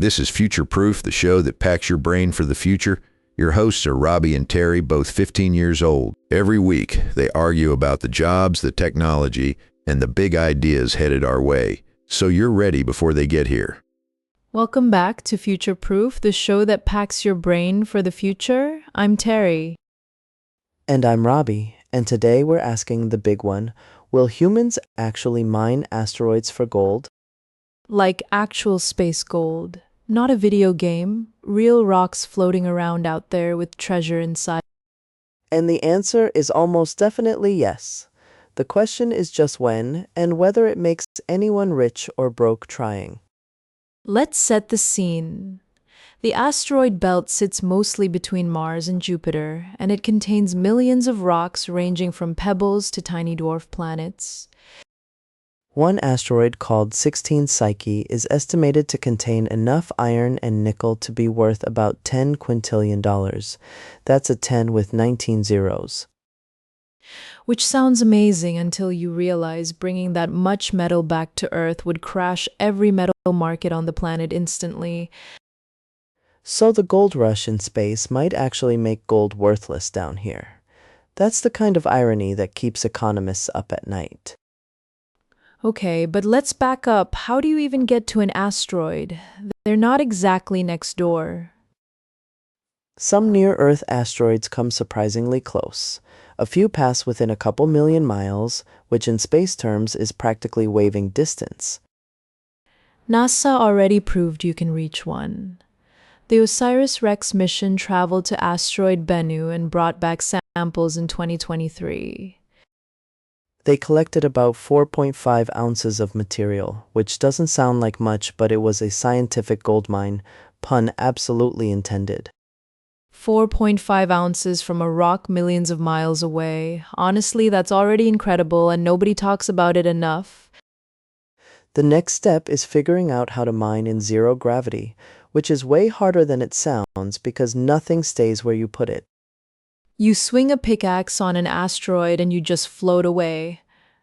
This is Future Proof, the show that packs your brain for the future. Your hosts are Robbie and Terry, both 15 years old. Every week, they argue about the jobs, the technology, and the big ideas headed our way. So you're ready before they get here. Welcome back to Future Proof, the show that packs your brain for the future. I'm Terry. And I'm Robbie, and today we're asking the big one, will humans actually mine asteroids for gold? Like actual space gold, not a video game, real rocks floating around out there with treasure inside. And the answer is almost definitely yes. The question is just when, and whether it makes anyone rich or broke trying. Let's set the scene. The asteroid belt sits mostly between Mars and Jupiter, and it contains millions of rocks ranging from pebbles to tiny dwarf planets. One asteroid called 16 Psyche is estimated to contain enough iron and nickel to be worth about $10 quintillion. That's a 10 with 19 zeros. Which sounds amazing until you realize bringing that much metal back to Earth would crash every metal market on the planet instantly. So the gold rush in space might actually make gold worthless down here. That's the kind of irony that keeps economists up at night. Okay, but let's back up. How do you even get to an asteroid? They're not exactly next door. Some near-Earth asteroids come surprisingly close. A few pass within a couple million miles, which in space terms is practically waving distance. NASA already proved you can reach one. The OSIRIS-REx mission traveled to asteroid Bennu and brought back samples in 2023. They collected about 4.5 ounces of material, which doesn't sound like much, but it was a scientific gold mine, pun absolutely intended. 4.5 ounces from a rock millions of miles away. Honestly, that's already incredible and nobody talks about it enough. The next step is figuring out how to mine in zero gravity, which is way harder than it sounds because nothing stays where you put it. You swing a pickaxe on an asteroid and you just float away.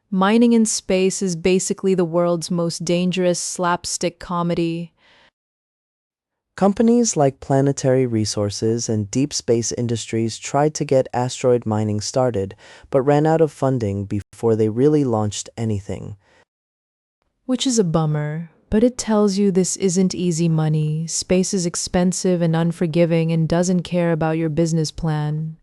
Mining in space is basically the world's most dangerous slapstick comedy. Companies like Planetary Resources and Deep Space Industries tried to get asteroid mining started, but ran out of funding before they really launched anything. Which is a bummer, but it tells you this isn't easy money. Space is expensive and unforgiving and doesn't care about your business plan.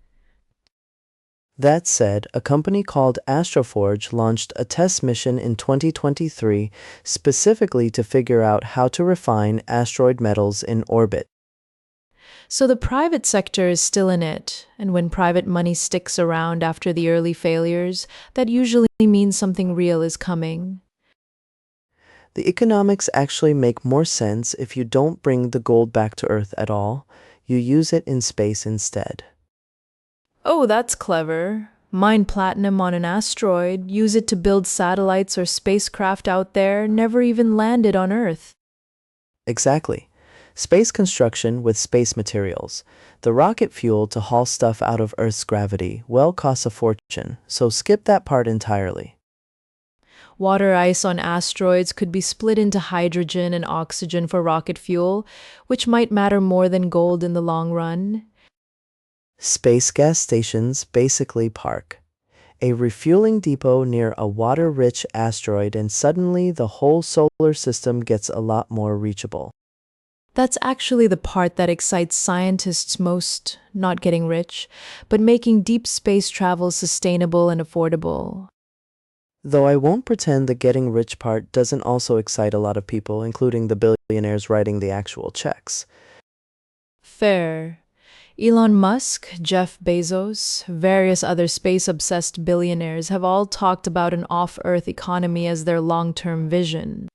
That said, a company called Astroforge launched a test mission in 2023 specifically to figure out how to refine asteroid metals in orbit. So the private sector is still in it, and when private money sticks around after the early failures, that usually means something real is coming. The economics actually make more sense if you don't bring the gold back to Earth at all. You use it in space instead. Oh, that's clever. Mine platinum on an asteroid, use it to build satellites or spacecraft out there, never even landed on Earth. Exactly. Space construction with space materials. The rocket fuel to haul stuff out of Earth's gravity costs a fortune, so skip that part entirely. Water ice on asteroids could be split into hydrogen and oxygen for rocket fuel, which might matter more than gold in the long run. Space gas stations basically park a refueling depot near a water-rich asteroid, and suddenly the whole solar system gets a lot more reachable. That's actually the part that excites scientists most, not getting rich, but making deep space travel sustainable and affordable. Though I won't pretend the getting rich part doesn't also excite a lot of people, including the billionaires writing the actual checks. Fair. Elon Musk, Jeff Bezos, various other space-obsessed billionaires have all talked about an off-Earth economy as their long-term vision.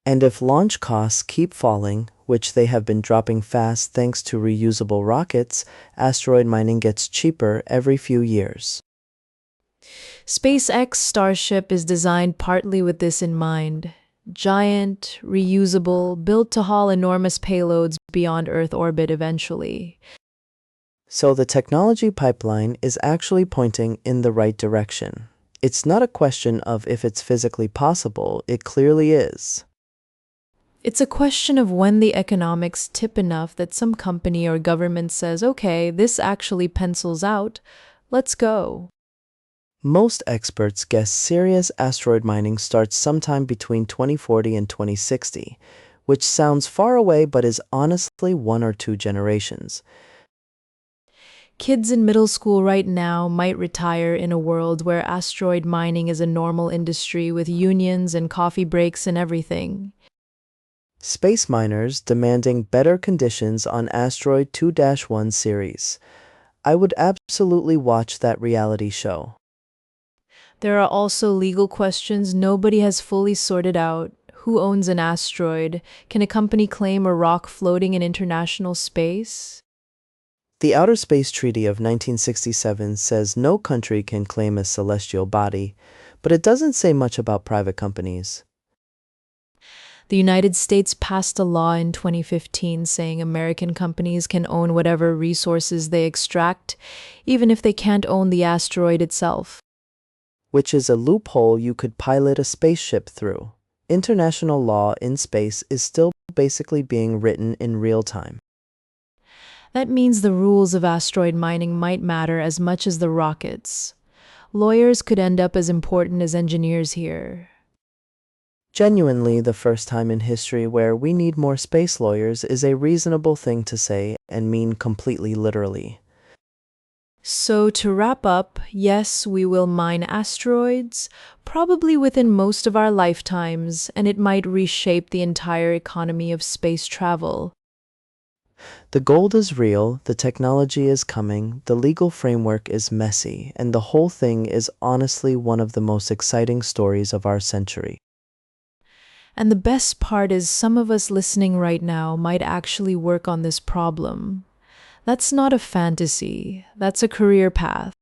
And if launch costs keep falling, which they have been dropping fast thanks to reusable rockets, asteroid mining gets cheaper every few years. SpaceX Starship is designed partly with this in mind. Giant, reusable, built to haul enormous payloads beyond Earth orbit eventually. So the technology pipeline is actually pointing in the right direction. It's not a question of if it's physically possible, it clearly is. It's a question of when the economics tip enough that some company or government says, okay, this actually pencils out, let's go. Most experts guess serious asteroid mining starts sometime between 2040 and 2060, which sounds far away but is honestly 1 or 2 generations. Kids in middle school right now might retire in a world where asteroid mining is a normal industry with unions and coffee breaks and everything. Space miners demanding better conditions on Asteroid 2-1 series. I would absolutely watch that reality show. There are also legal questions nobody has fully sorted out. Who owns an asteroid? Can a company claim a rock floating in international space? The Outer Space Treaty of 1967 says no country can claim a celestial body, but it doesn't say much about private companies. The United States passed a law in 2015 saying American companies can own whatever resources they extract, even if they can't own the asteroid itself. Which is a loophole you could pilot a spaceship through. International law in space is still basically being written in real time. That means the rules of asteroid mining might matter as much as the rockets. Lawyers could end up as important as engineers here. Genuinely, the first time in history where we need more space lawyers is a reasonable thing to say and mean completely literally. So, to wrap up, yes, we will mine asteroids, probably within most of our lifetimes, and it might reshape the entire economy of space travel. The gold is real, the technology is coming, the legal framework is messy, and the whole thing is honestly one of the most exciting stories of our century. And the best part is some of us listening right now might actually work on this problem. That's not a fantasy, that's a career path.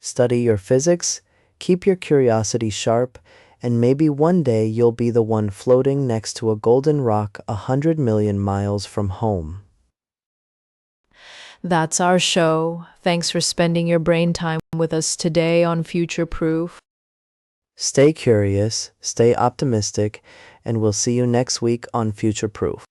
Study your physics, keep your curiosity sharp, and maybe one day you'll be the one floating next to a golden rock 100 million miles from home. That's our show. Thanks for spending your brain time with us today on Future Proof. Stay curious, stay optimistic, and we'll see you next week on Future Proof.